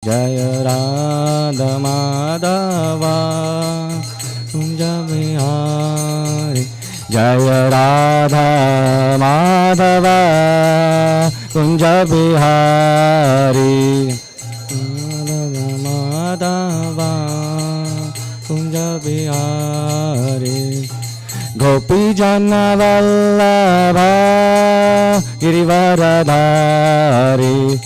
Jaya Radha Madhava Kunja Bihari Jaya Radha Madhava Kunja Bihari Madhava Kunja Bihari Gopi Jana Vallabha Girivaradhari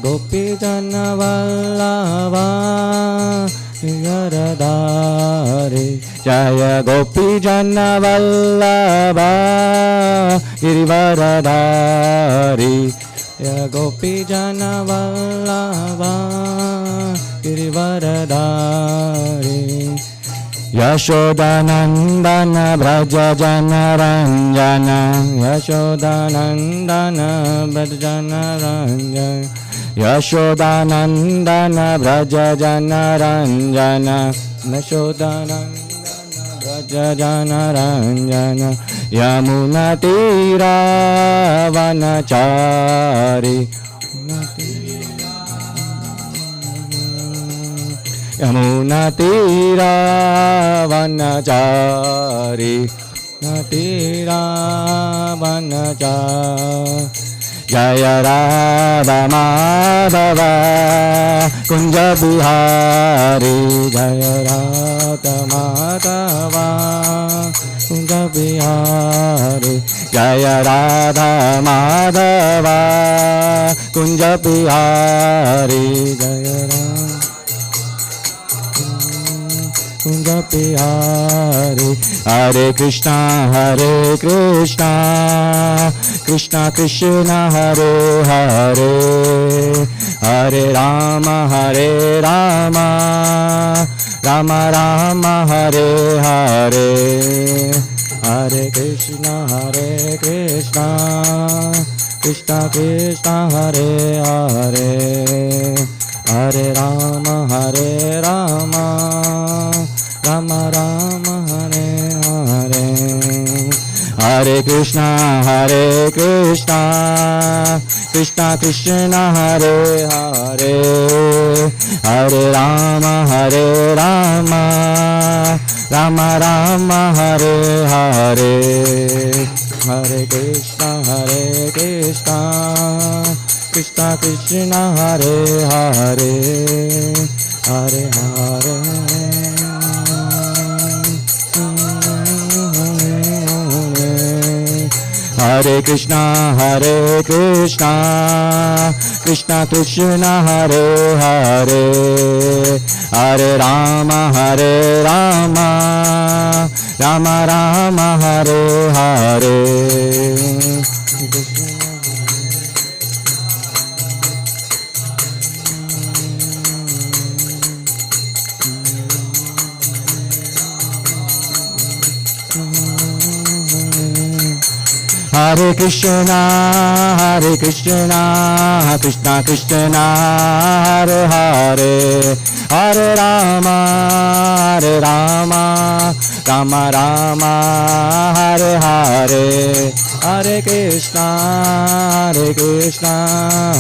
Gopi Jana Vallabha Girivaradhari Jaya Gopi Jana Vallabha Girivaradhari Ya Gopi Jana Vallabha Girivaradhari Yashodanandana Braja Jana Ranjana Yashodanandana Braja Jana Ranjana Yashodanandana Braja Jana Ranjana Yashodanandana Braja Jana Ranjana Yamuna Tira Vanachari Yamuna Tira Vanachari Tira Vanachari Jaya Radha Madhava Kunja Bihari Jaya Radha Madhava Kunja Bihari Jaya Radha Madhava Kunja Bihari Jaya Radha Kunja Bihari Hare Krishna Krishna Krishna Hare Hare Hare Rama Rama Rama Hare Hare Hare Krishna Krishna Krishna Hare Hare Hare Rama Rama Rama Hare Hare Hare Krishna Krishna Krishna Hare Hare Hare Rama Rama Rama Hare Hare Hare Krishna Krishna Krishna Hare Hare Hare Hare Hare Krishna Krishna Krishna Hare Hare Hare Rama Rama Rama Hare Hare Hare Krishna Krishna Krishna Hare Hare Hare Rama Rama Rama Hare Hare Hare Krishna Krishna Krishna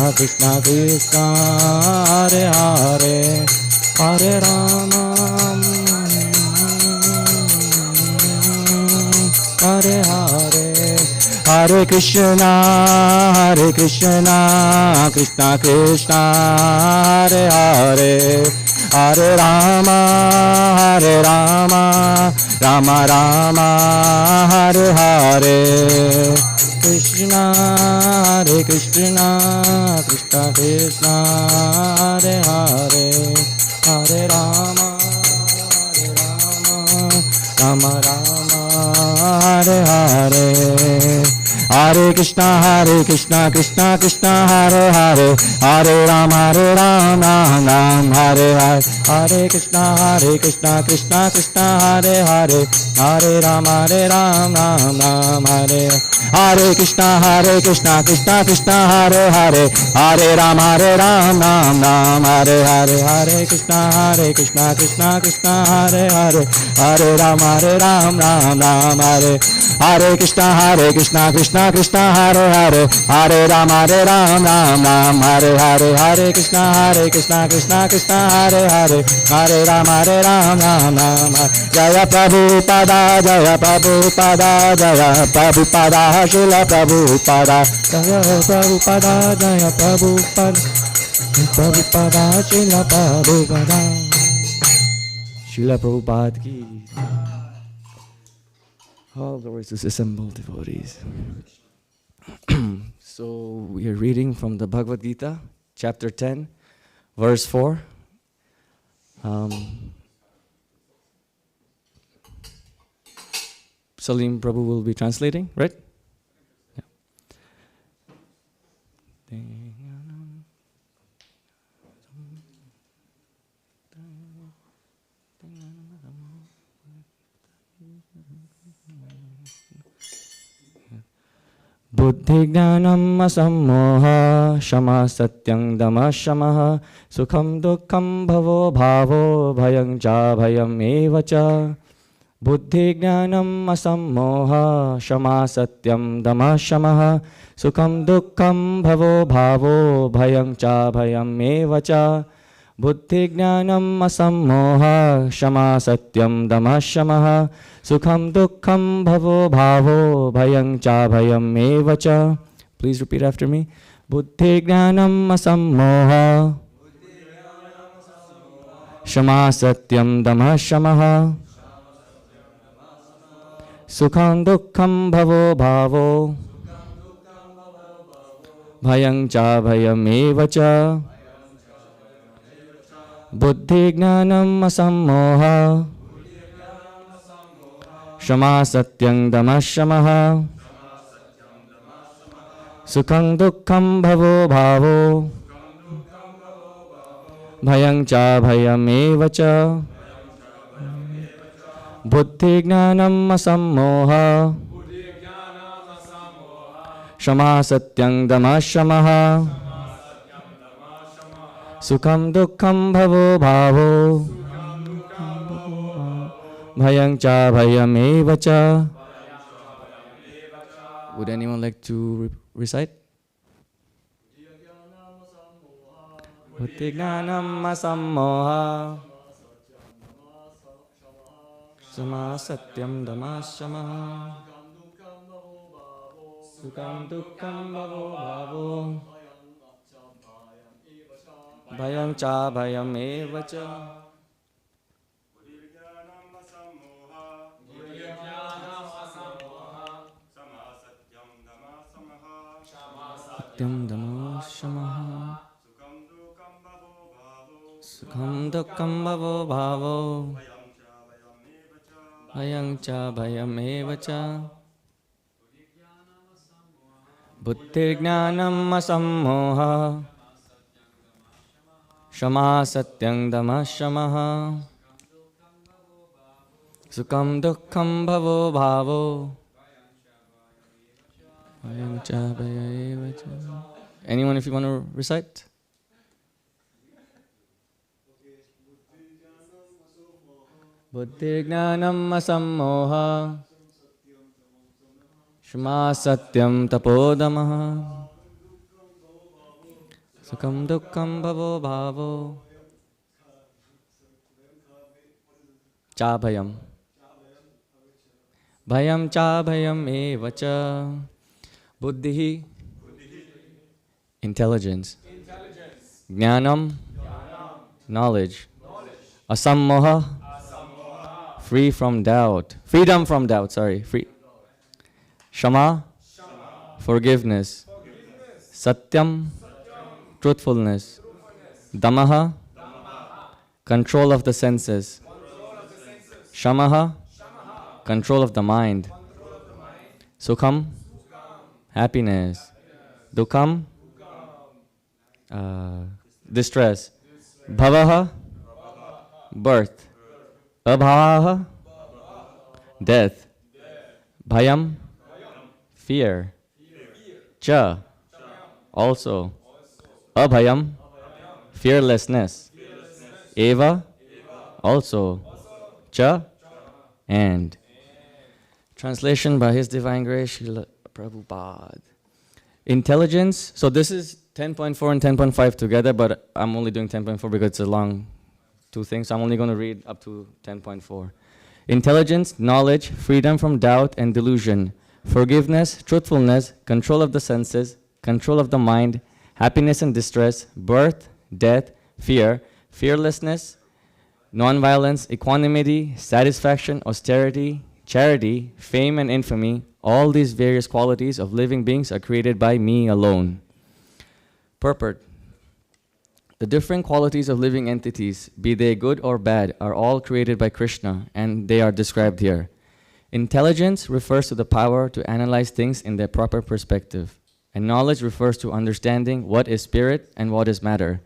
Hare Hare Hare Rama Hare Hare Hare Krishna Krishna Krishna Hare Hare Hare Rama Rama Rama Hare Hare Krishna Krishna Krishna Hare Hare Hare Rama Rama Rama Hare Hare Hare Krishna Krishna Hare Hare Hare Rama Ram Hare Hare Hare Krishna Krishna Hare Hare Hare Rama Ram Hare Hare Krishna Krishna Hare Hare Hare Rama Ram Hare Hare Hare Krishna Krishna Hare Hare Hare Rama Ram Hare Hare Krishna Krishna Krishna Krishna Hare Hare Hare Rama Ram Ram Hare Hare Hare Krishna Krishna Krishna Hare Hare Hare Rama Ram Ram Jaya Prabhupada Jaya Prabhupada Jaya Prabhupada Srila Prabhupada Jaya Prabhupada Jaya Prabhupada Prabhupada Srila Prabhupada Srila Prabhupada ki. All glories to his assembled devotees. So we are reading from the Bhagavad Gita, chapter 10, verse 4. Salim Prabhu will be translating, right? Yeah. Buddhi Jnanam Asammoha Shama Satyam Dama Shamaha Sukham Dukkham Bhavo Bhavo Bhayam Cha Bhayam Evacha Buddhi Jnanam Asammoha Shama Satyam Dama Shamaha Sukham Dukkham Bhavo Bhavo Bhayam Cha Bhayam Evacha Buddhi Jnanam Asammoha Shama Satyam Dama Shamaha Sukham Dukkham Bhavo Bhavo Bhayam Cha Bhayam Evacha. Please repeat after me. Buddhi Jnanam Asammoha Shama Satyam Dama Shamaha Sukham Dukkham Bhavo Bhavo Bhayam Cha Bhayam Evacha. Buddhi Jnanam Asammoha Shama Satyam Dama Shamaha Sukham Dukkham Bhavo Bhavo Bhayam Cha Bhayam Evacha. Buddhi Jnanam Asammoha Shama Satyam Dama Shamaha Sukham Dukkham Bhavo Bhavo Bhayam Cha Bhayam Evacha. Would anyone like to recite? Buddhi Jnanam Asammoha Shama Satyam Dama Shamaha Sukham Dukkham Bhavo Bhavo Bhayam Cha Bhayam Evacha. Satyam Dama Shamaha Sukham Dukkham Bhavo Bhavo Bhayam Cha Bhayam Evacha. Buddhi Jnanam Asammoha Shama Satyam Dama Shamaha Sukham Dukkham Bhavo Bhavo Bhayam Cha Bhayam Evacha. Anyone if you want to recite? Buddhi Jnanam Asammoha Shama Satyam Tapodamaha Sukham Dukkham Bhavo Bhavo Cha Bhayam Bhayam Cha Bhayam Evacha. Buddhi intelligence, Jnanam knowledge, Asammoha free from doubt, freedom from doubt, free. Shama forgiveness, Satyam truthfulness, Damaha control of the senses, Shamaha control of the mind, Sukham happiness, Dukham distress, Bhavaha birth, Abhavaha death, Bhayam fear, Cha also, Abhayam fearlessness, Eva also, Cha and. Translation by His Divine Grace Srila Prabhupada. Intelligence. So this is 10.4 and 10.5 together, but I'm only doing 10.4 because it's a long two things. So I'm only going to read up to 10.4. Intelligence, knowledge, freedom from doubt and delusion, forgiveness, truthfulness, control of the senses, control of the mind, happiness and distress, birth, death, fear, fearlessness, non-violence, equanimity, satisfaction, austerity, charity, fame and infamy, all these various qualities of living beings are created by me alone. Purport. The different qualities of living entities, be they good or bad, are all created by Krishna, and they are described here. Intelligence refers to the power to analyze things in their proper perspective, and knowledge refers to understanding what is spirit and what is matter.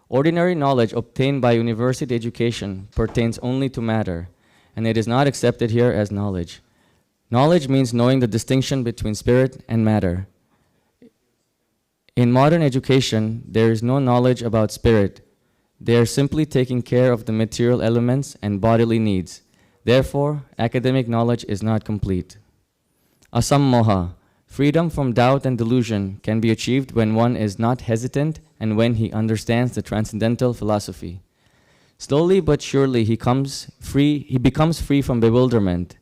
Ordinary knowledge obtained by university education pertains only to matter, and it is not accepted here as knowledge. Knowledge means knowing the distinction between spirit and matter. In modern education, there is no knowledge about spirit. They are simply taking care of the material elements and bodily needs. Therefore, academic knowledge is not complete. Asammoha, freedom from doubt and delusion, can be achieved when one is not hesitant and when he understands the transcendental philosophy. Slowly but surely he becomes free from bewilderment.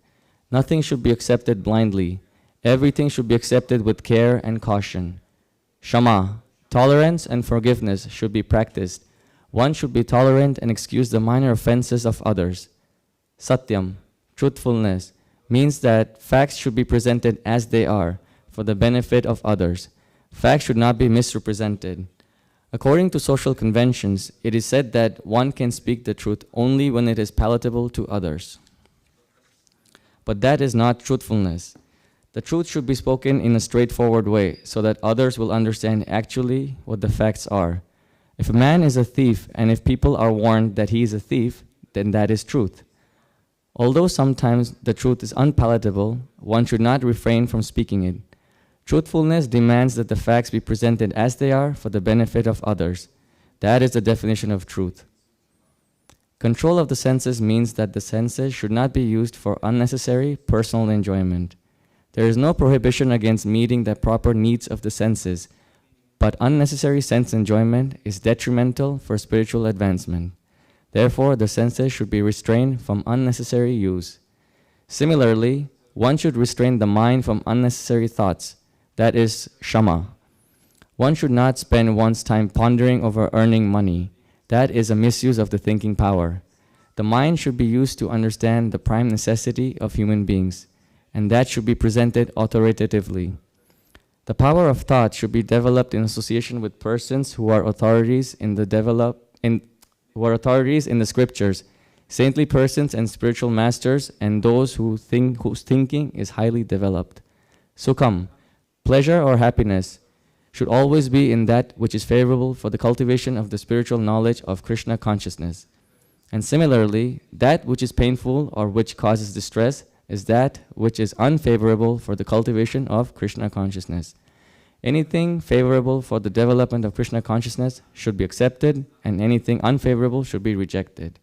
Nothing should be accepted blindly. Everything should be accepted with care and caution. Shama, tolerance and forgiveness should be practiced. One should be tolerant and excuse the minor offenses of others. Satyam, truthfulness, means that facts should be presented as they are for the benefit of others. Facts should not be misrepresented. According to social conventions, it is said that one can speak the truth only when it is palatable to others. But that is not truthfulness. The truth should be spoken in a straightforward way so that others will understand actually what the facts are. If a man is a thief and if people are warned that he is a thief, then that is truth. Although sometimes the truth is unpalatable, one should not refrain from speaking it. Truthfulness demands that the facts be presented as they are for the benefit of others. That is the definition of truth. Control of the senses means that the senses should not be used for unnecessary personal enjoyment. There is no prohibition against meeting the proper needs of the senses, but unnecessary sense enjoyment is detrimental for spiritual advancement. Therefore, the senses should be restrained from unnecessary use. Similarly, one should restrain the mind from unnecessary thoughts, that is, shama. One should not spend one's time pondering over earning money. That is a misuse of the thinking power. The mind should be used to understand the prime necessity of human beings, and that should be presented authoritatively. The power of thought should be developed in association with persons who are authorities in the scriptures, saintly persons and spiritual masters, and those whose thinking is highly developed. Sukham, pleasure or happiness, should always be in that which is favorable for the cultivation of the spiritual knowledge of Krishna consciousness. And similarly, that which is painful or which causes distress is that which is unfavorable for the cultivation of Krishna consciousness. Anything favorable for the development of Krishna consciousness should be accepted, and anything unfavorable should be rejected.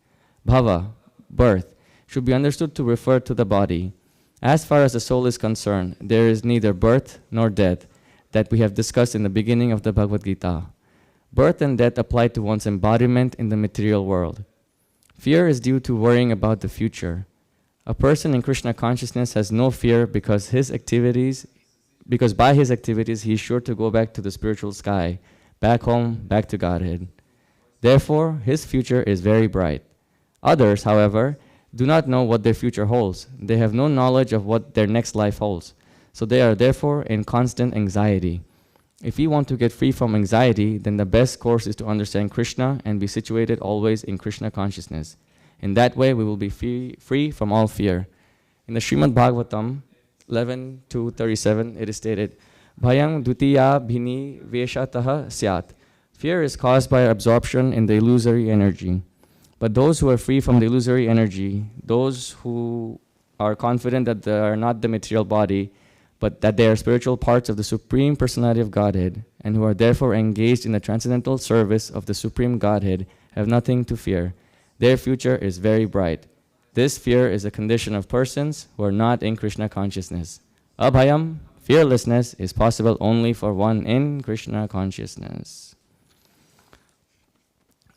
Bhava, birth, should be understood to refer to the body. As far as the soul is concerned, there is neither birth nor death, that we have discussed in the beginning of the Bhagavad Gita. Birth and death apply to one's embodiment in the material world. Fear is due to worrying about the future. A person in Krishna consciousness has no fear because by his activities he is sure to go back to the spiritual sky, back home, back to Godhead. Therefore, his future is very bright. Others, however, do not know what their future holds. They have no knowledge of what their next life holds. So they are therefore in constant anxiety. If we want to get free from anxiety, then the best course is to understand Krishna and be situated always in Krishna consciousness. In that way, we will be free from all fear. In the Srimad Bhagavatam 11:2-37, it is stated, Bhayam dutiya bhini veshataha syat. Fear is caused by absorption in the illusory energy. But those who are free from the illusory energy, those who are confident that they are not the material body, but that they are spiritual parts of the Supreme Personality of Godhead, and who are therefore engaged in the transcendental service of the Supreme Godhead, have nothing to fear. Their future is very bright. This fear is a condition of persons who are not in Krishna consciousness. Abhayam, Fearlessness is possible only for one in Krishna consciousness.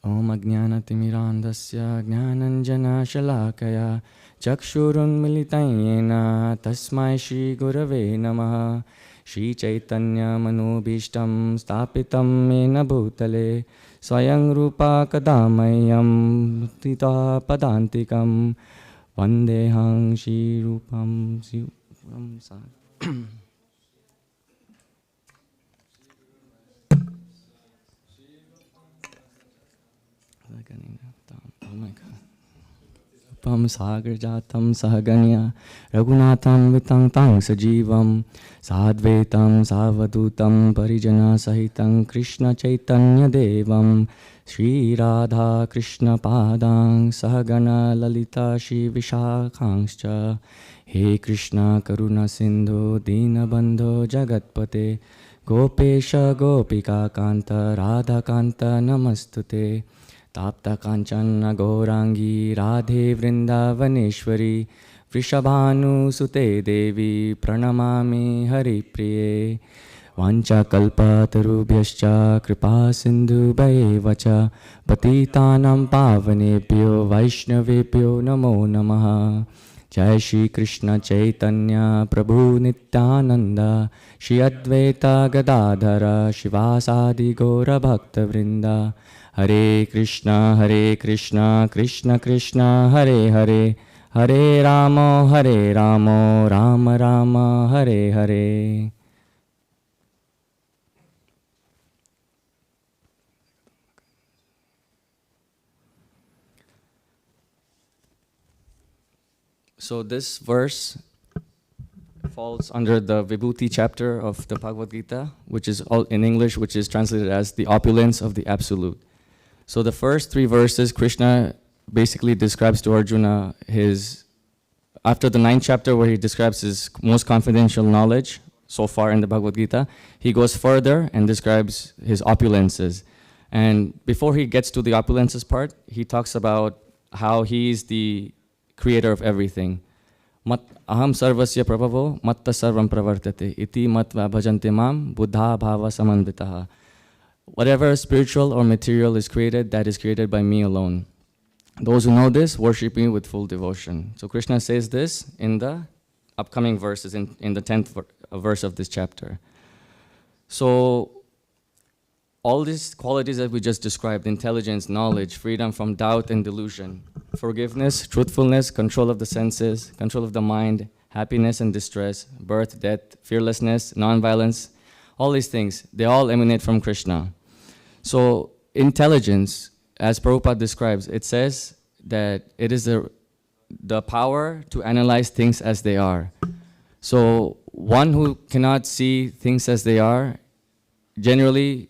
Om Ajnanatimirandasya Jnananjana Shalakaya Chakshurun Militayena Tasmai Shri Gurave Namaha Shri Chaitanya Manobhishtam Stapitam Mena Bhutale Swayang Rupa Kadamayam Tita Padantikam Vandehang Shri Rupam Oh my God. Pam sagar jatam sahaganya Raghunatham vitang tang sajivam Sadvetam savadutam parijana sahitam Krishna Chaitanya devam Shri Radha Krishna padang Sahagana lalita Shri Vishakhangscha He Krishna karuna sindhu Dina bandho jagatpate Gopesha gopika kanta Radha kanta namastute Tapta Kanchana Gaurangi Radhe Vrindavaneshwari Vrishabhanu Sute Devi Pranamami Hari Priye Vancha Kalpatarubhyascha Kripa Sindhu Bhayevacha Patitanam Pavanebhyo Vaishnavebhyo Namo Namaha Jai Shri Krishna Chaitanya Prabhu Nityananda Shri Advaita Gadadhara Shivasadi Gaura Bhakta Vrinda Hare Krishna, Krishna Krishna, Hare Hare, Hare Rama, Rama Rama, Hare Hare. So this verse falls under the Vibhuti chapter of the Bhagavad Gita, which is all in English, which is translated as the opulence of the Absolute. So the first three verses, Krishna basically describes to Arjuna after the 9th chapter where he describes his most confidential knowledge so far in the Bhagavad Gita, he goes further and describes his opulences. And before he gets to the opulences part, he talks about how he's the creator of everything. Aham sarvasya prabhavo matta sarvam pravartate iti matva bhajante mam buddha bhava samanvitaha. Whatever spiritual or material is created, that is created by me alone. Those who know this worship me with full devotion. So Krishna says this in the upcoming verses, in the 10th verse of this chapter. So all these qualities that we just described, intelligence, knowledge, freedom from doubt and delusion, forgiveness, truthfulness, control of the senses, control of the mind, happiness and distress, birth, death, fearlessness, non-violence, all these things, they all emanate from Krishna. So intelligence, as Prabhupada describes, it says that it is the power to analyze things as they are. So one who cannot see things as they are, generally,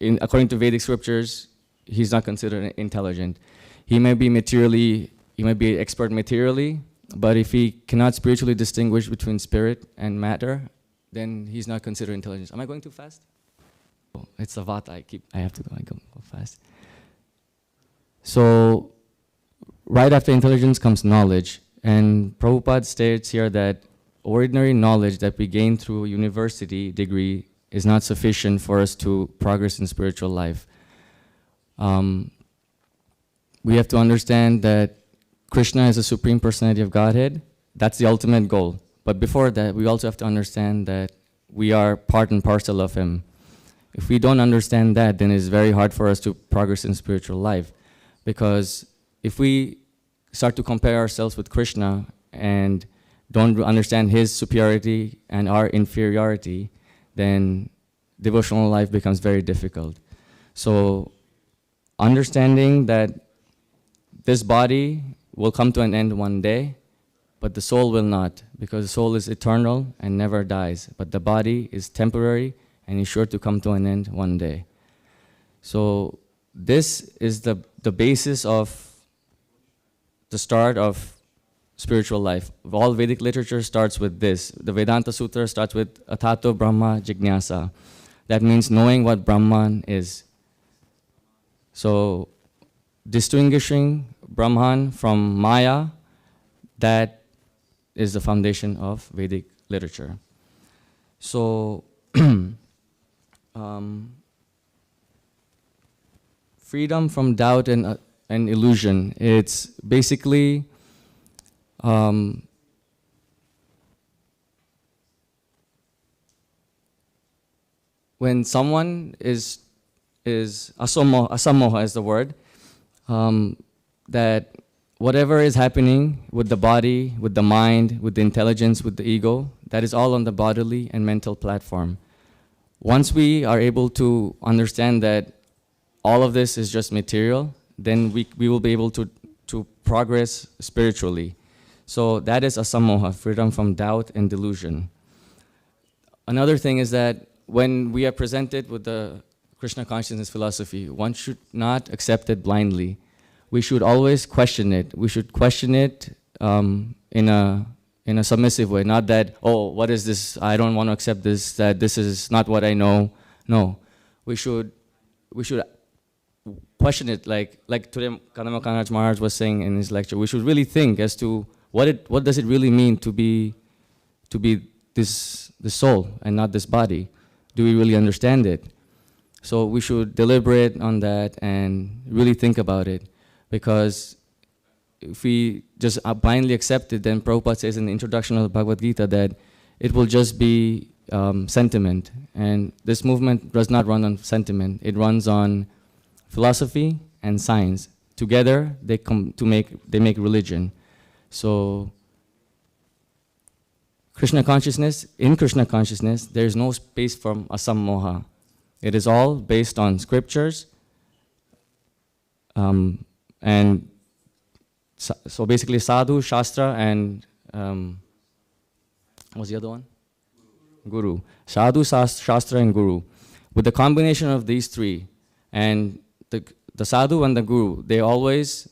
according to Vedic scriptures, he's not considered intelligent. He may be expert materially, but if he cannot spiritually distinguish between spirit and matter, then he's not considered intelligent. Am I going too fast? Oh, it's a vata. I have to go fast. So, right after intelligence comes knowledge, and Prabhupada states here that ordinary knowledge that we gain through a university degree is not sufficient for us to progress in spiritual life. We have to understand that Krishna is the Supreme Personality of Godhead. That's the ultimate goal. But before that, we also have to understand that we are part and parcel of Him. If we don't understand that, then it's very hard for us to progress in spiritual life. Because if we start to compare ourselves with Krishna and don't understand His superiority and our inferiority, then devotional life becomes very difficult. So understanding that this body will come to an end one day, but the soul will not, because the soul is eternal and never dies. But the body is temporary and is sure to come to an end one day. So this is the basis of the start of spiritual life. All Vedic literature starts with this. The Vedanta Sutra starts with Atato Brahma Jignasa. That means knowing what Brahman is. So distinguishing Brahman from Maya, that is the foundation of Vedic literature. So, freedom from doubt and illusion. It's basically when someone is asamoha is the word, that whatever is happening with the body, with the mind, with the intelligence, with the ego, that is all on the bodily and mental platform. Once we are able to understand that all of this is just material, then we will be able to progress spiritually. So that is asamoha, freedom from doubt and delusion. Another thing is that when we are presented with the Krishna Consciousness philosophy, one should not accept it blindly. We should always question it. We should question it in a submissive way, not that, oh, what is this? I don't want to accept this, that this is not what I know. No, we should question it like today Kadamba Kanraj Maharaj was saying in his lecture. We should really think as to what does it really mean to be this soul and not this body. Do we really understand it? So we should deliberate on that and really think about it, because if we just blindly accept it, then Prabhupada says in the introduction of the Bhagavad Gita that it will just be sentiment. And this movement does not run on sentiment. It runs on philosophy and science. Together, they make religion. So in Krishna consciousness, there is no space for asammoha. It is all based on scriptures, and so basically sadhu, shastra, and what was the other one? Guru. Sadhu, shastra, and guru. With the combination of these three, and the sadhu and the guru, they always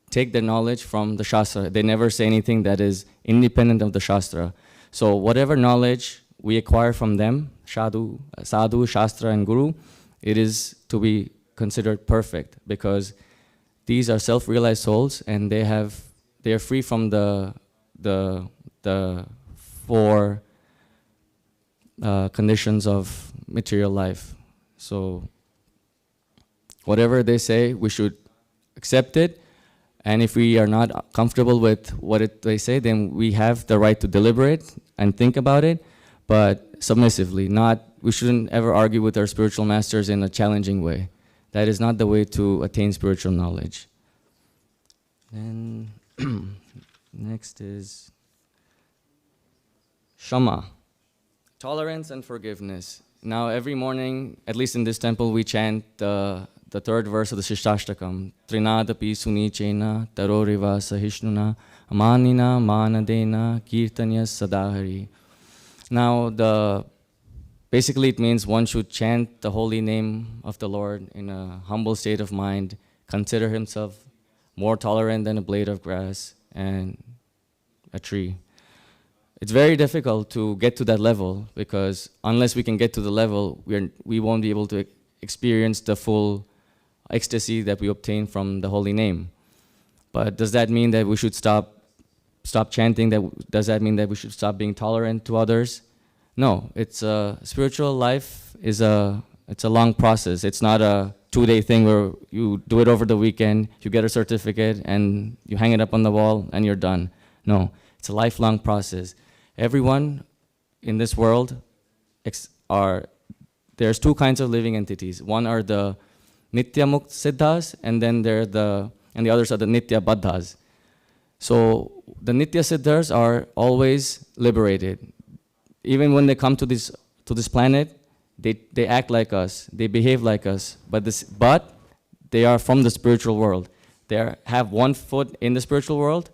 take their knowledge from the shastra. They never say anything that is independent of the shastra. So whatever knowledge we acquire from them, sadhu, shastra, and guru, it is to be considered perfect, because these are self-realized souls, and they are free from the four conditions of material life. So whatever they say, we should accept it. And if we are not comfortable with what they say, then we have the right to deliberate and think about it, but submissively. We shouldn't ever argue with our spiritual masters in a challenging way. That is not the way to attain spiritual knowledge. Then next is Shama, tolerance and forgiveness. Now every morning, at least in this temple, we chant the third verse of the Shishtastakam. Trinadapi sunichena taroriva sahishnuna amanina manadena kirtanya sadahari. Now basically it means one should chant the holy name of the Lord in a humble state of mind, consider himself more tolerant than a blade of grass and a tree. It's very difficult to get to that level, because unless we can get to the level, we won't be able to experience the full ecstasy that we obtain from the holy name. But does that mean that we should stop chanting? Does that mean that we should stop being tolerant to others? No, spiritual life it's a long process. It's not a 2-day thing where you do it over the weekend, you get a certificate, and you hang it up on the wall, and you're done. No, it's a lifelong process. Everyone in this world there's two kinds of living entities. One are the Nitya Mukt Siddhas, and then the others are the Nitya Baddhas. So the Nitya Siddhas are always liberated. Even when they come to this planet, they act like us, they behave like us, but they are from the spiritual world. They have one foot in the spiritual world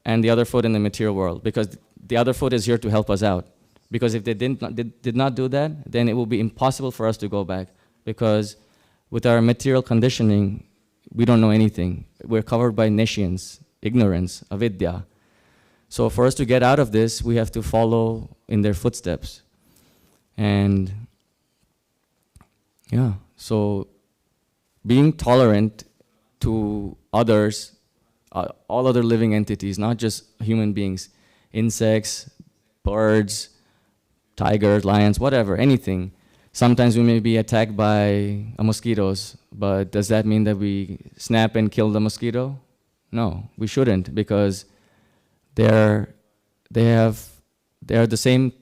and the other foot in the material world, because the other foot is here to help us out. Because if they did not do that, then it will be impossible for us to go back, because with our material conditioning, we don't know anything. We're covered by nescience, ignorance, avidya. So for us to get out of this, we have to follow in their footsteps. And yeah, so being tolerant to others, all other living entities, not just human beings, insects, birds, tigers, lions, whatever, anything. Sometimes we may be attacked by mosquitoes, but does that mean that we snap and kill the mosquito? No, we shouldn't, because they are the same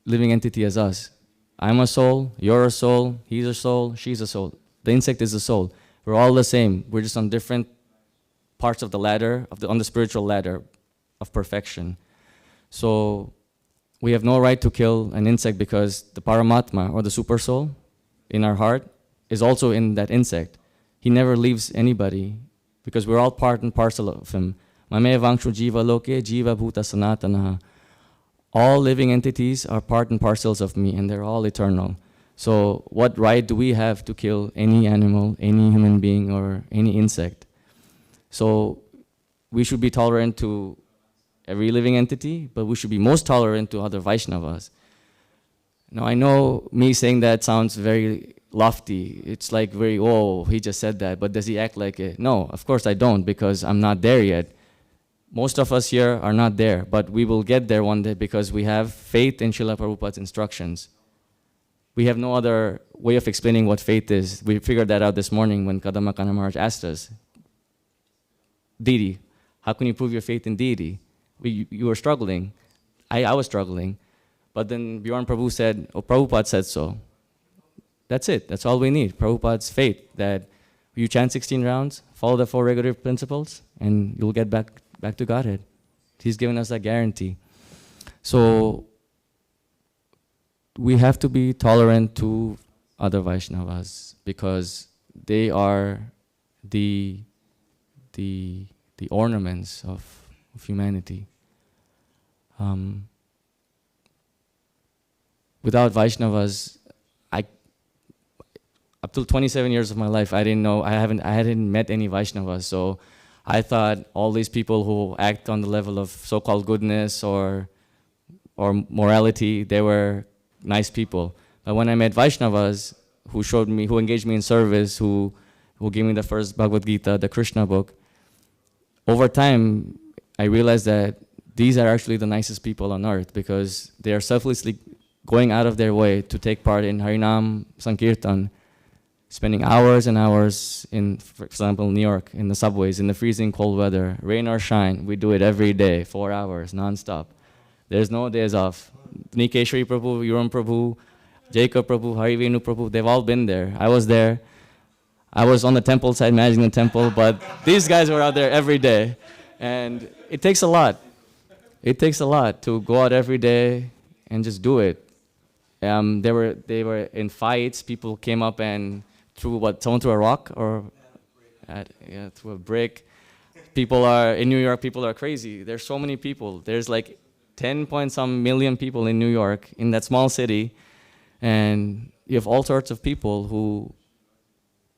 living entity as us. I'm a soul, you're a soul, he's a soul, she's a soul. The insect is a soul. We're all the same. We're just on different parts of the ladder, on the spiritual ladder of perfection. So we have no right to kill an insect, because the Paramatma, or the super soul in our heart, is also in that insect. He never leaves anybody, because we're all part and parcel of him. Mame vangshu jiva loke jiva bhuta sanatanaha. All living entities are part and parcels of me, and they're all eternal. So what right do we have to kill any animal, any human being, or any insect? So we should be tolerant to every living entity, but we should be most tolerant to other Vaishnavas. Now, I know me saying that sounds very lofty. It's like very, oh, he just said that, but does he act like it? No, of course I don't, because I'm not there yet. Most of us here are not there, but we will get there one day, because we have faith in Srila Prabhupada's instructions. We have no other way of explaining what faith is. We figured that out this morning when Kadamba Kanna Maharaj asked us, deity, how can you prove your faith in deity? You were struggling. I was struggling. But then Bjorn Prabhu said, oh, Prabhupada said so. That's it. That's all we need. Prabhupada's faith, that you chant 16 rounds, follow the 4 regulative principles, and you'll get back to Godhead. He's given us that guarantee. So we have to be tolerant to other Vaishnavas, because they are the ornaments of humanity. Without Vaishnavas, up till 27 years of my life, I didn't know, I hadn't met any Vaishnavas. So I thought all these people who act on the level of so-called goodness or morality, they were nice people. But when I met Vaishnavas, who engaged me in service, who gave me the first Bhagavad Gita, the Krishna book, over time, I realized that these are actually the nicest people on earth, because they are selflessly going out of their way to take part in Harinam Sankirtan, spending hours and hours in, for example, New York, in the subways, in the freezing cold weather, rain or shine. We do it every day, 4 hours, non-stop. There's no days off. Nikeshwari Prabhu, Yuram Prabhu, Jacob Prabhu, Harivenu Prabhu, they've all been there. I was there. I was on the temple side managing the temple, but these guys were out there every day. And it takes a lot. It takes a lot to go out every day and just do it. They were in fights. People came up and someone threw a rock or threw a brick. People are, in New York, people are crazy. There's so many people. There's like 10 point some million people in New York, in that small city. And you have all sorts of people who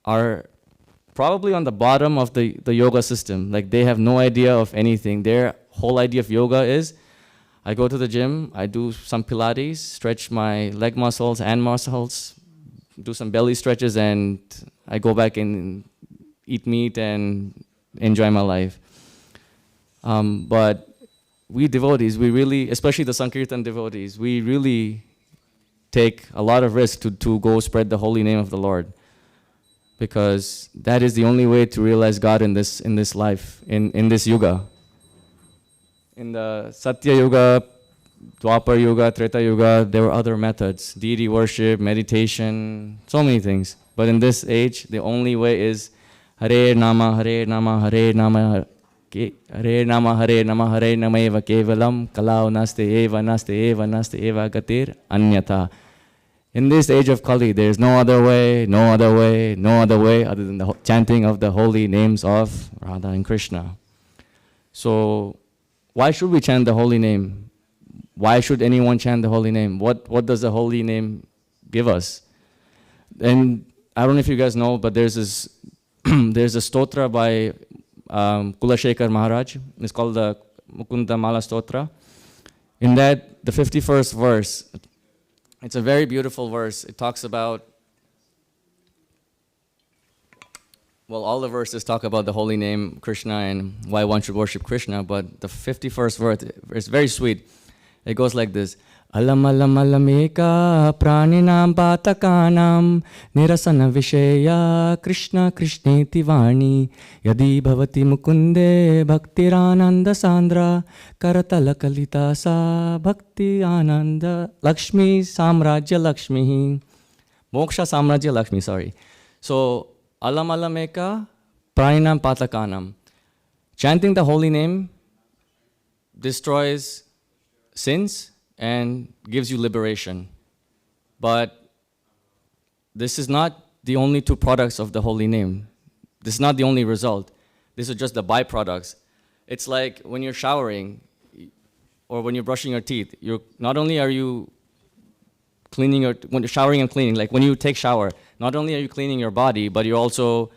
are probably on the bottom of the yoga system. Like, they have no idea of anything. Their whole idea of yoga is, I go to the gym, I do some Pilates, stretch my leg muscles and muscles, do some belly stretches, and I go back and eat meat and enjoy my life. But we devotees, we really, especially the Sankirtan devotees, we really take a lot of risk to go spread the holy name of the Lord, because that is the only way to realize God in this life, in this yuga. In the Satya Yuga, Dwapar Yuga, Treta Yuga, there were other methods, deity worship, meditation, so many things. But in this age, the only way is Hare Nama, Hare Nama, Hare Nama, Hare Nama, Hare Nama, Hare Nama Eva Kevalam, Kalau Naste Eva, Naste Eva, Naste Eva Gatir, Anyata. In this age of Kali, there is no other way, no other way, no other way other than the chanting of the holy names of Radha and Krishna. So, why should we chant the holy name? Why should anyone chant the holy name? What does the holy name give us? And I don't know if you guys know, but there's this there's a stotra by Kulashekar Maharaj. It's called the Mukunda Mala Stotra. In that, the 51st verse, it's a very beautiful verse. It talks about, well, all the verses talk about the holy name Krishna and why one should worship Krishna, but the 51st verse is very sweet. It goes like this. Alam alam alameka praninam patakanam nirasana visheya Krishna Krishneti vani yadi bhavati mukunde bhaktirananda sandra karatala kalita sa bhakti ananda Lakshmi samrajya Lakshmi moksha samrajya Lakshmi, sorry. So alam alameka praninam patakanam. Chanting the holy name destroys sins and gives you liberation. But this is not the only two products of the holy name. This is not the only result. These are just the byproducts. It's like when you're showering or when you're brushing your teeth, not only are you cleaning when you're showering and cleaning, like when you take shower, not only are you cleaning your body, but you're also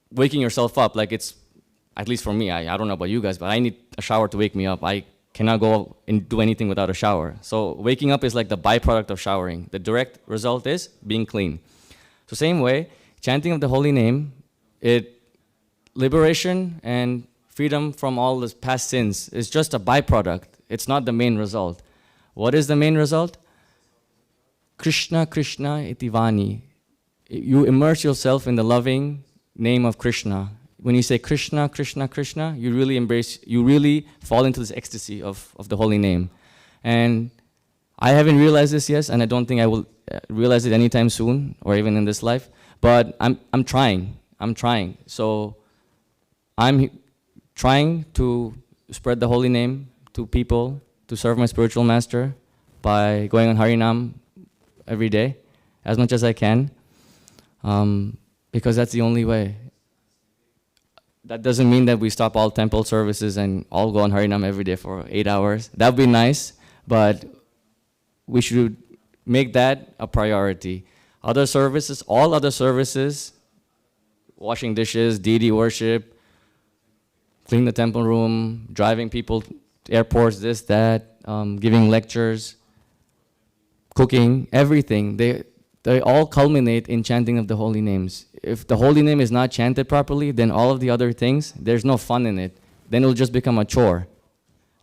waking yourself up. Like it's, at least for me, I don't know about you guys, but I need a shower to wake me up. I cannot go and do anything without a shower. So waking up is like the byproduct of showering. The direct result is being clean. So same way, chanting of the holy name, liberation and freedom from all the past sins is just a byproduct. It's not the main result. What is the main result? Krishna Krishna itivani. You immerse yourself in the loving name of Krishna. When you say Krishna, Krishna, Krishna, you really fall into this ecstasy of the holy name. And I haven't realized this yet, and I don't think I will realize it anytime soon, or even in this life, but I'm trying. So I'm trying to spread the holy name to people, to serve my spiritual master by going on Harinam every day, as much as I can, because that's the only way. That doesn't mean that we stop all temple services and all go on Harinam every day for 8 hours. That would be nice, but we should make that a priority. Other services, all other services, washing dishes, deity worship, clean the temple room, driving people to airports, this, that, giving lectures, cooking, everything, they all culminate in chanting of the holy names. If the holy name is not chanted properly, then all of the other things, there's no fun in it. Then it'll just become a chore.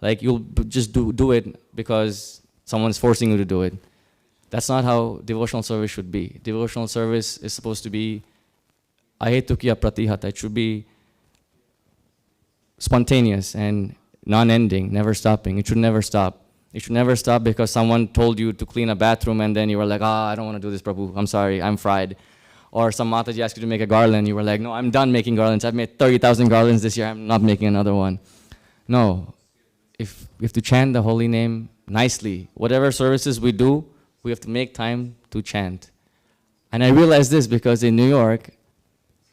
Like you'll just do it because someone's forcing you to do it. That's not how devotional service should be. Devotional service is supposed to be ahetukya pratihata. It should be spontaneous and non-ending, never stopping. It should never stop. It should never stop because someone told you to clean a bathroom and then you were like, I don't want to do this, Prabhu. I'm sorry, I'm fried. Or some Mataji asked you to make a garland. You were like, no, I'm done making garlands. I've made 30,000 garlands this year. I'm not making another one. No. If we have to chant the holy name nicely, whatever services we do, we have to make time to chant. And I realized this because in New York,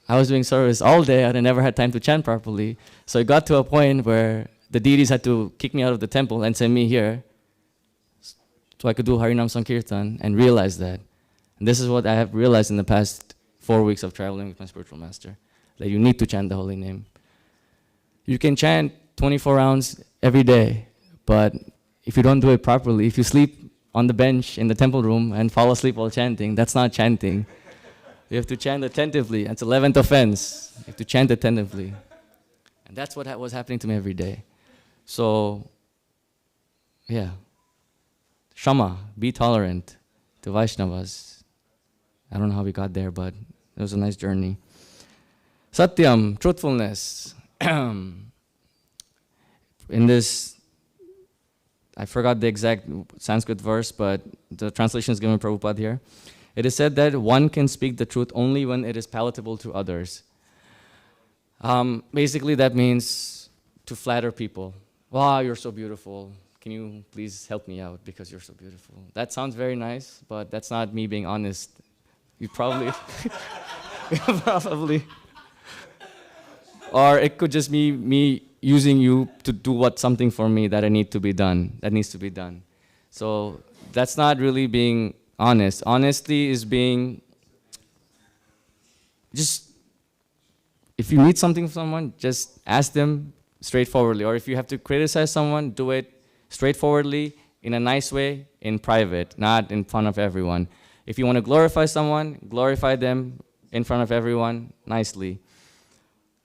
I was doing service all day and I never had time to chant properly. So it got to a point where the deities had to kick me out of the temple and send me here so I could do Harinam Sankirtan and realize that. And this is what I have realized in the past 4 weeks of traveling with my spiritual master, that you need to chant the holy name. You can chant 24 rounds every day, but if you don't do it properly, if you sleep on the bench in the temple room and fall asleep while chanting, that's not chanting. You have to chant attentively. It's 11th offense. You have to chant attentively. And that's what was happening to me every day. So, yeah. Shama, be tolerant to Vaishnavas. I don't know how we got there, but it was a nice journey. Satyam, truthfulness. In this, I forgot the exact Sanskrit verse, but the translation is given by Prabhupada here. It is said that one can speak the truth only when it is palatable to others. Basically, that means to flatter people. Wow, you're so beautiful. Can you please help me out because you're so beautiful? That sounds very nice, but that's not me being honest. You probably, probably. Or it could just be me using you to do something for me that needs to be done. So that's not really being honest. Honesty is being just, if you need something from someone, just ask them straightforwardly. Or if you have to criticize someone, do it straightforwardly, in a nice way, in private, not in front of everyone. If you want to glorify someone, glorify them in front of everyone nicely.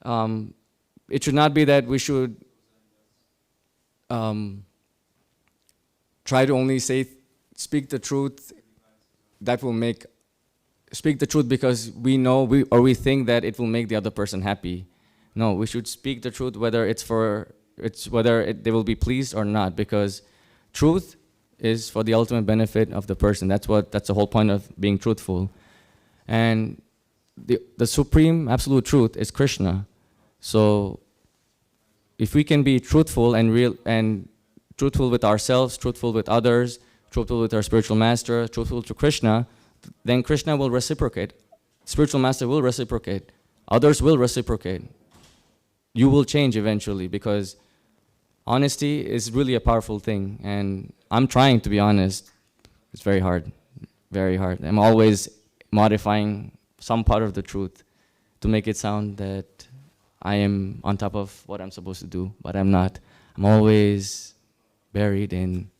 It should not be that we should try to only speak the truth that will speak the truth because we know we think that it will make the other person happy. No, we should speak the truth whether they will be pleased or not, because truth is for the ultimate benefit of the person. That's the whole point of being truthful. And the supreme absolute truth is Krishna. So if we can be truthful and real and truthful with ourselves, truthful with others, truthful with our spiritual master, truthful to Krishna, then Krishna will reciprocate. Spiritual master will reciprocate. Others will reciprocate. You will change eventually, because honesty is really a powerful thing. And I'm trying to be honest. It's very hard, very hard. I'm always modifying some part of the truth to make it sound that I am on top of what I'm supposed to do, but I'm not. I'm always buried in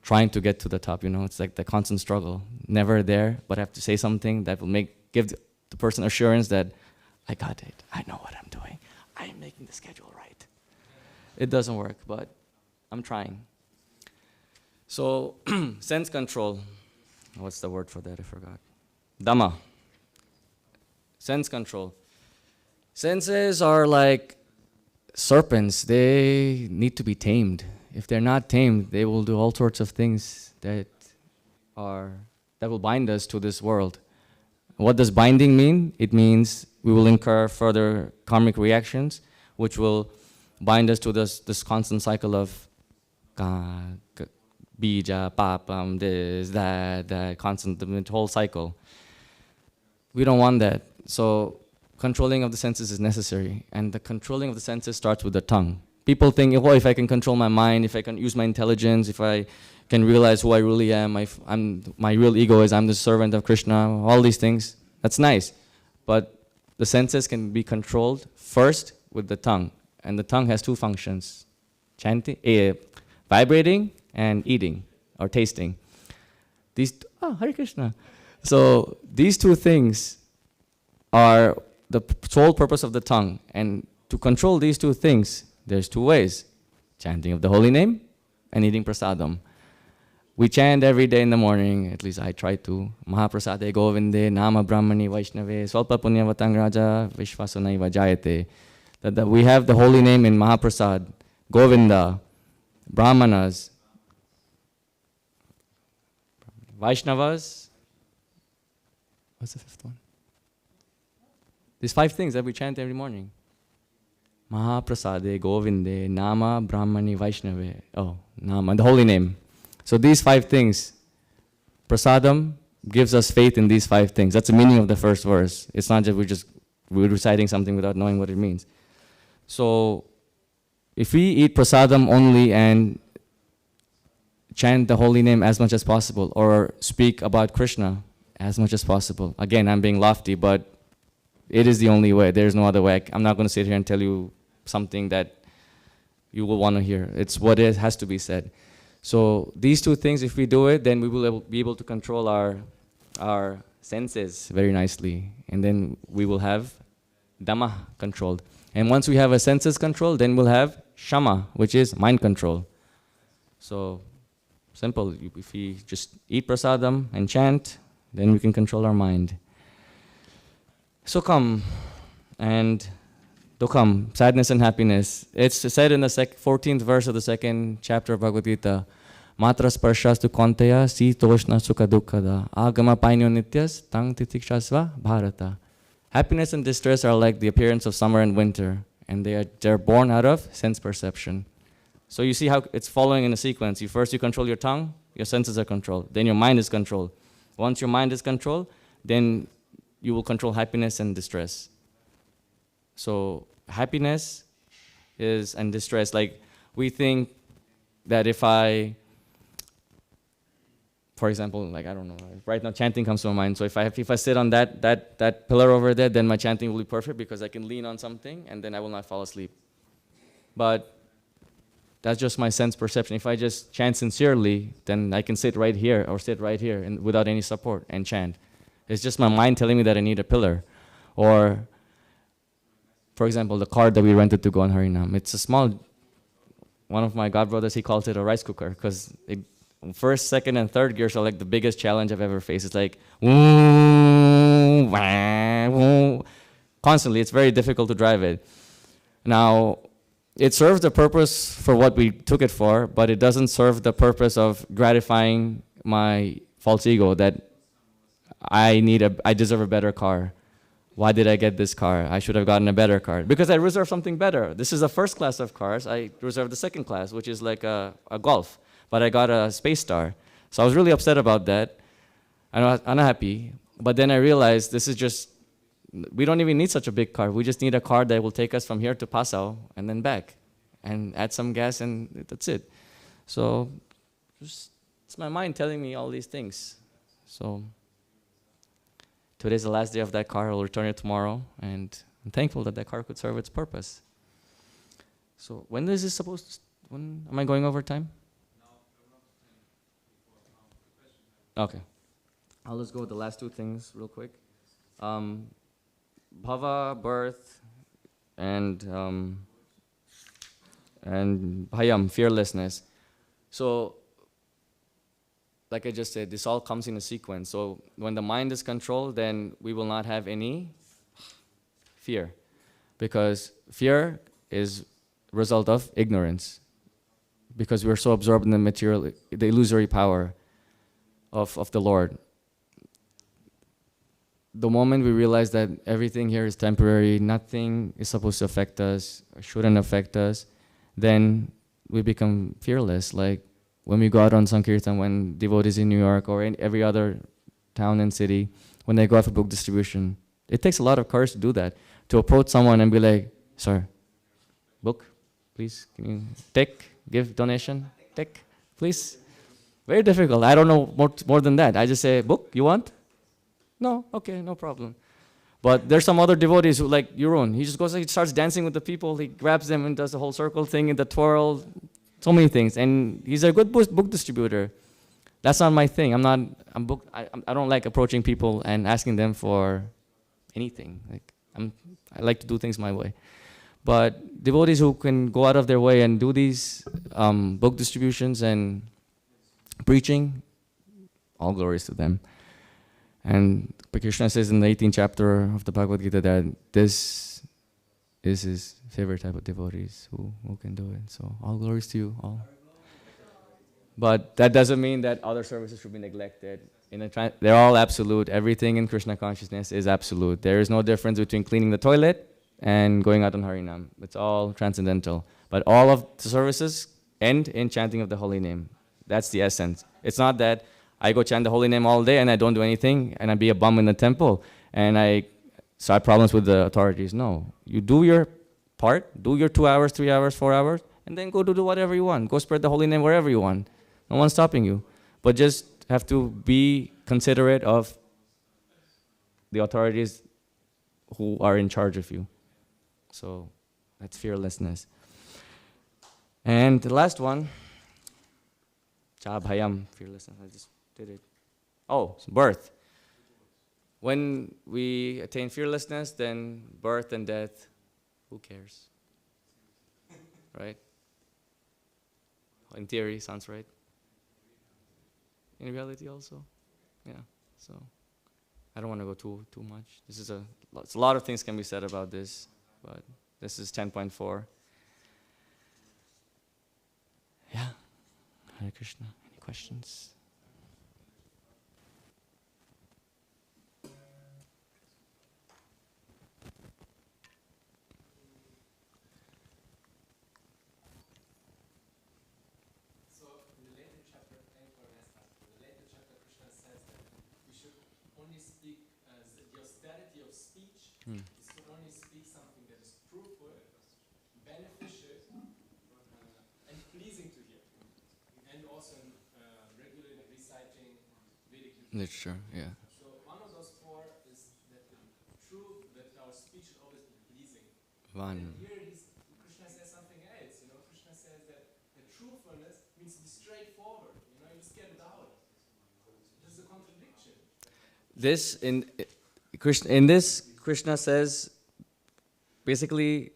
trying to get to the top, It's like the constant struggle. Never there, but I have to say something that will give the person assurance that I got it. I know what I'm doing. I am making the schedule right. It doesn't work, but I'm trying. So, sense control. What's the word for that? I forgot. Dhamma. Sense control. Senses are like serpents. They need to be tamed. If they're not tamed, they will do all sorts of things that will bind us to this world. What does binding mean? It means we will incur further karmic reactions, which will bind us to this constant cycle of bija, papam, this, that, constant, the whole cycle. We don't want that. So controlling of the senses is necessary. And the controlling of the senses starts with the tongue. People think, oh, if I can control my mind, if I can use my intelligence, if I can realize who I really am, my real ego is I'm the servant of Krishna, all these things, that's nice. But the senses can be controlled first with the tongue. And the tongue has two functions, vibrating and eating or tasting. Hare Krishna. So these two things are the sole purpose of the tongue. And to control these two things, there's two ways: chanting of the holy name and eating prasadam. We chant every day in the morning, at least I try to. Mahaprasade Govinde, Nama Brahmani Vaishnave, Svalpa Punyavatang Raja, Vishvasanaiva Jayate. That we have the holy name in Mahaprasad, Govinda, Brahmanas, Vaishnavas. What's the fifth one? These 5 things that we chant every morning. Mahaprasade Govinde, Nama Brahmani Vaishnave. Nama, the holy name. So these 5 things, prasadam gives us faith in these 5 things. That's the meaning of the first verse. It's not just we're reciting something without knowing what it means. So if we eat prasadam only and chant the holy name as much as possible, or speak about Krishna as much as possible. Again, I'm being lofty, but it is the only way. There's no other way. I'm not going to sit here and tell you something that you will want to hear. It's what it has to be said. So these 2 things, if we do it, then we will be able to control our senses very nicely. And then we will have Dhamma controlled. And once we have a senses control, then we'll have Shama, which is mind control. So simple. If we just eat prasadam and chant, then we can control our mind. Sukham and dukham, sadness and happiness. It's said in the 14th verse of the 2nd chapter of Bhagavad Gita, Matra sparshas tu konteya sitoshna sukha dukkada agama painyo nityas tang titikshasva bharata. Happiness and distress are like the appearance of summer and winter, and they're born out of sense perception. So you see how it's following in a sequence. First you control your tongue, your senses are controlled. Then your mind is controlled. Once your mind is controlled, then you will control happiness and distress. So happiness and distress, like we think that if for example, like I don't know, right now chanting comes to my mind. So if I sit on that pillar over there, then my chanting will be perfect because I can lean on something and then I will not fall asleep. But that's just my sense perception. If I just chant sincerely, then I can sit right here or sit right here and without any support and chant. It's just my mind telling me that I need a pillar. Or, for example, the car that we rented to go on Harinam. It's a small one of my godbrothers, he calls it a rice cooker because first, second, and third gears are like the biggest challenge I've ever faced. It's like, woo, wah, woo. Constantly, it's very difficult to drive it. Now, it serves the purpose for what we took it for, but it doesn't serve the purpose of gratifying my false ego that I deserve a better car. Why did I get this car? I should have gotten a better car. Because I reserved something better. This is the first class of cars. I reserved the second class, which is like a Golf. But I got a Space Star. So I was really upset about that. I was unhappy. But then I realized this is just, we don't even need such a big car. We just need a car that will take us from here to Passau and then back. And add some gas and that's it. So it's my mind telling me all these things. So today's the last day of that car. I'll return it tomorrow. And I'm thankful that car could serve its purpose. So when is this supposed to, when am I going over time? Okay. I'll just go with the last two things real quick. Bhava, birth, and bhayam, fearlessness. So, like I just said, this all comes in a sequence. So when the mind is controlled, then we will not have any fear. Because fear is a result of ignorance. Because we're so absorbed in the material, the illusory power of the Lord. The moment we realize that everything here is temporary, nothing is supposed to affect us, or shouldn't affect us, then we become fearless. Like when we go out on Sankirtan, when devotees in New York or in every other town and city, when they go out for book distribution, it takes a lot of courage to do that. To approach someone and be like, sir, book, please, can you give donation, please. Very difficult. I don't know more than that. I just say, book, you want? No, okay, no problem. But there's some other devotees who, like Jeroen, he just goes, he starts dancing with the people, he grabs them and does the whole circle thing and the twirl, so many things. And he's a good book distributor. That's not my thing. I don't like approaching people and asking them for anything. I like to do things my way. But devotees who can go out of their way and do these book distributions and preaching, all glories to them. And Krishna says in the 18th chapter of the Bhagavad Gita that this is his favorite type of devotees who can do it. So all glories to you all. But that doesn't mean that other services should be neglected. They're all absolute. Everything in Krishna consciousness is absolute. There is no difference between cleaning the toilet and going out on Harinam. It's all transcendental. But all of the services end in chanting of the holy name. That's the essence. It's not that I go chant the holy name all day and I don't do anything and I be a bum in the temple and I start problems with the authorities. No. You do your part, do your 2 hours, 3 hours, 4 hours, and then go to do whatever you want. Go spread the holy name wherever you want. No one's stopping you. But just have to be considerate of the authorities who are in charge of you. So that's fearlessness. And the last one, Bhayam, fearlessness. I just did it. Oh, birth. When we attain fearlessness, then birth and death, who cares? Right? In theory, sounds right. In reality also? Yeah. So I don't want to go too much. It's a lot of things can be said about this, but this is 10.4. Yeah. Hare Krishna. Any questions? So in the later chapter, Krishna says that we should only speak, the austerity of speech is to only speak something that is truthful, beneficial, and pleasing to hear. And also regularly reciting Vedic literature, yeah. So one of those four is that the truth, that our speech should always be pleasing. One. And here Krishna says something else. Krishna says that the truthfulness means to be straightforward. You just get it out. This is a contradiction. Krishna says basically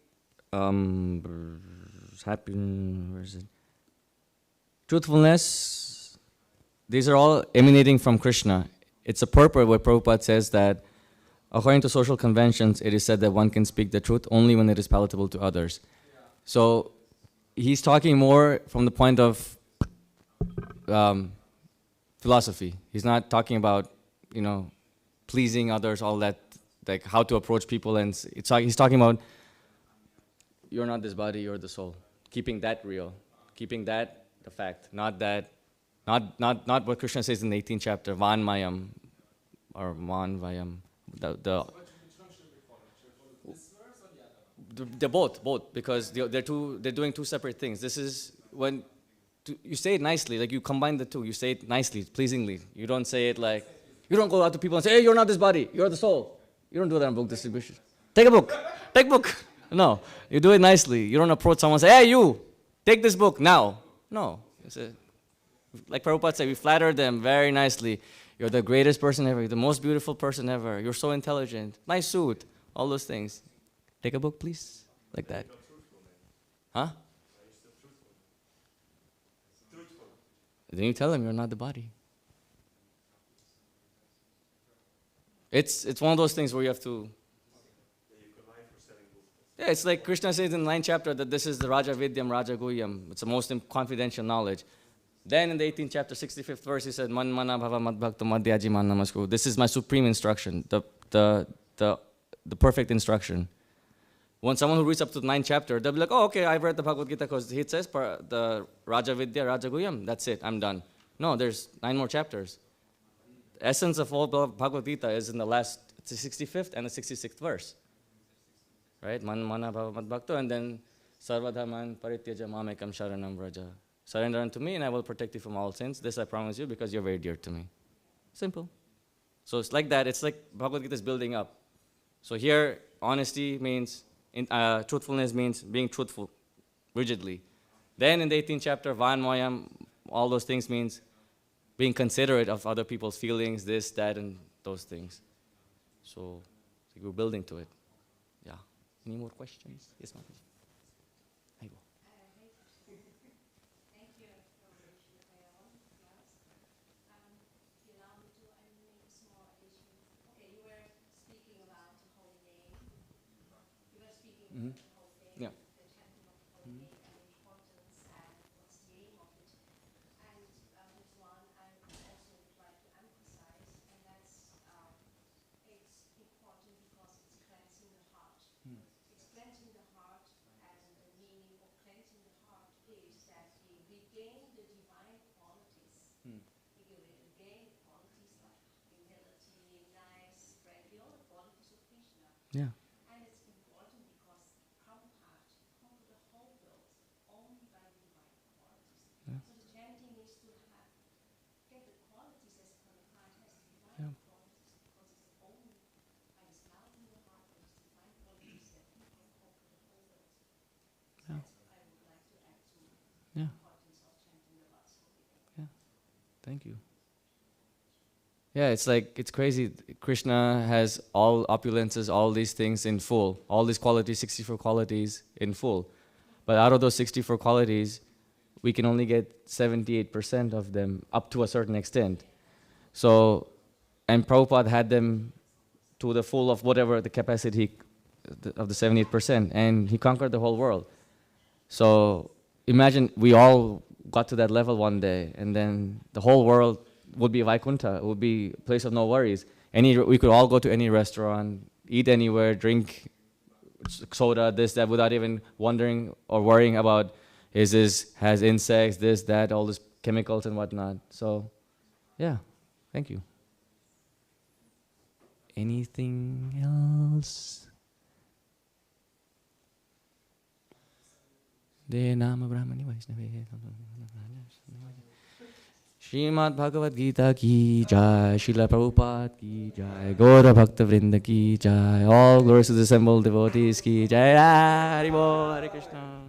happy. Where is it? Truthfulness. These are all emanating from Krishna. It's a purport where Prabhupada says that according to social conventions, it is said that one can speak the truth only when it is palatable to others. So he's talking more from the point of philosophy. He's not talking about, pleasing others, all that, like how to approach people. And he's talking about, you're not this body, you're the soul. Keeping that real. Keeping that the fact. Not what Krishna says in the 18th chapter, Van Mayam, or Man Vayam. They're both, because they're doing two separate things. This is when you say it nicely, like you combine the two. You say it nicely, pleasingly. You don't say it like, you don't go out to people and say, hey, you're not this body, you're the soul. You don't do that in book distribution. Take a book, take book. No, you do it nicely. You don't approach someone and say, hey, you, take this book now. No, like Prabhupada said, we flatter them very nicely. You're the greatest person ever, you're the most beautiful person ever, you're so intelligent, nice suit, all those things. Take a book, please, like that. Huh? Then you tell them you're not the body. It's one of those things where you have to. Yeah, it's like Krishna says in the 9th chapter that this is the Raja Vidyam, Raja Guhyam. It's the most confidential knowledge. Then in the 18th chapter, 65th verse, he said, Man mana bhava mad bhakto madhyaji man namasku. This is my supreme instruction, the perfect instruction. When someone who reads up to the 9th chapter, they'll be like, oh, okay, I've read the Bhagavad Gita because it says the Raja Vidya, Raja Guhyam. That's it, I'm done. No, there's 9 more chapters. The essence of all Bhagavad Gita is in the 65th and the 66th verse. Right? Man mana bhava mad bhakto, and then sarvadhaman parityaja mamekam sharanam vraja. Surrender unto me and I will protect you from all sins. This I promise you because you're very dear to me. Simple. So it's like that. It's like Bhagavad Gita is building up. So here, honesty means, truthfulness means being truthful, rigidly. Then in the 18th chapter, Van Moyam, all those things means being considerate of other people's feelings, this, that, and those things. So we're building to it. Yeah. Any more questions? Yes, ma'am. I go. Thank you for your class. If you allow me to, I make a small addition. Okay, you were speaking about the holy name. You were speaking about the whole thing, Yeah. the chanting of the holy name and the importance and what's the aim of it. And this one I also would like to emphasize, and that's it's important because it's cleansing the heart. It's cleansing the heart, and the meaning of cleansing the heart is that we regain the divine qualities. We regain qualities like humility, nice, strength, all the qualities of Krishna. Yeah. And it's important because Prabhupada conquered the whole world only by the divine qualities. Yeah. So the chanting is to get the qualities as Prabhupada has, the divine qualities, because it's only by this love in the heart and this divine qualities that we can conquer the whole world. So that's what I would like to add to the Yeah. importance of chanting the Lord's holy name. Thank you. Yeah, it's crazy. Krishna has all opulences, all these things in full. All these qualities, 64 qualities in full. But out of those 64 qualities, we can only get 78% of them up to a certain extent. So, and Prabhupada had them to the full of whatever the capacity of the 78%. And he conquered the whole world. So imagine we all got to that level one day, and then the whole world would be Vaikuntha. It would be a place of no worries. We could all go to any restaurant, eat anywhere, drink soda, this, that, without even wondering or worrying about has insects, this, that, all these chemicals and whatnot. So, yeah, thank you. Anything else? De Nama Brahmani Vaishnave. Srimad Bhagavad Gita ki jai, Srila Prabhupada ki jai, Gaura Bhakta Vrinda ki jai, all glories to the assembled devotees ki jai, Hari Bol, Hare Krishna.